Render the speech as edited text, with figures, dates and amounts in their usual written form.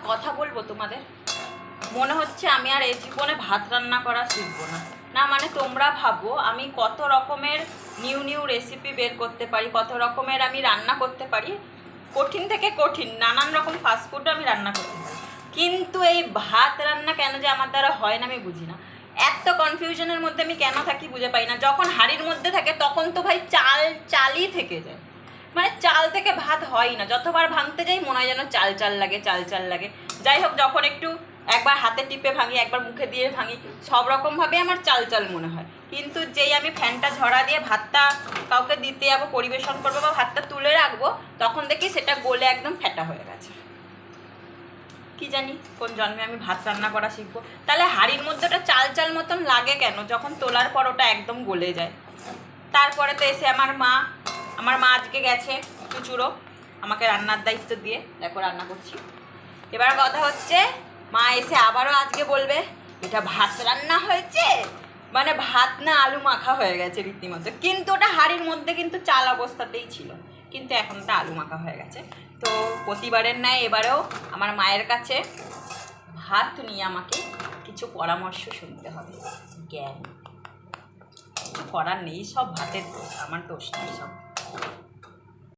কথা বলবো তোমাদের, মনে হচ্ছে আমি আর এই জীবনে ভাত রান্না করা শিখবো না। না মানে তোমরা ভাবো আমি কত রকমের নিউ নিউ রেসিপি বের করতে পারি, কত রকমের আমি রান্না করতে পারি, কঠিন থেকে কঠিন নানান রকম ফাস্টফুডও আমি রান্না করতে পারি, কিন্তু এই ভাত রান্না কেন যে আমার দ্বারা হয় না আমি বুঝি না। এত কনফিউশনের মধ্যে আমি কেন থাকি বুঝে পাই না। যখন হাঁড়ির মধ্যে থাকে তখন তো ভাই চালই থেকে যায়, মানে চাল থেকে ভাত হয় না। যতবার ভাঙতে যাই মনে হয় যেন চাল চাল লাগে, চাল চাল লাগে। যাই হোক, যখন একটু একবার হাতে টিপে ভাঙি, একবার মুখে দিয়ে ভাঙি, সব রকমভাবে আমার চাল চাল মনে হয়। কিন্তু যেই আমি ফ্যানটা ঝরা দিয়ে ভাতটা কাউকে দিতে যাবো, পরিবেশন করবো বা ভাতটা তুলে রাখবো, তখন দেখি সেটা গলে একদম ফ্যাটা হয়ে গেছে। কি জানি কোন জন্মে আমি ভাত রান্না করা শিখবো। তাহলে হাঁড়ির মধ্যে ওটা চাল চাল মতন লাগে কেন যখন তোলার পর ওটা একদম গলে যায়? তারপরে তো এসে আমার মা আজকে গেছে চুচুড়ো, আমাকে রান্নার দায়িত্ব দিয়ে, দেখো রান্না করছি। এবার কথা হচ্ছে মা এসে আবারও আজকে বলবে এটা ভাত রান্না হয়েছে, মানে ভাত না আলু মাখা হয়ে গেছে রীতিমতো। কিন্তু ওটা হাঁড়ির মধ্যে কিন্তু চাল অবস্থাতেই ছিল, কিন্তু এখন ওটা আলু মাখা হয়ে গেছে। তো প্রতিবারের ন্যায় এবারেও আমার মায়ের কাছে ভাত নিয়ে আমাকে কিছু পরামর্শ শুনতে হবে। জ্ঞান কিছু করার নেই, সব ভাতের দোষ, আমার দোষ নেই সব।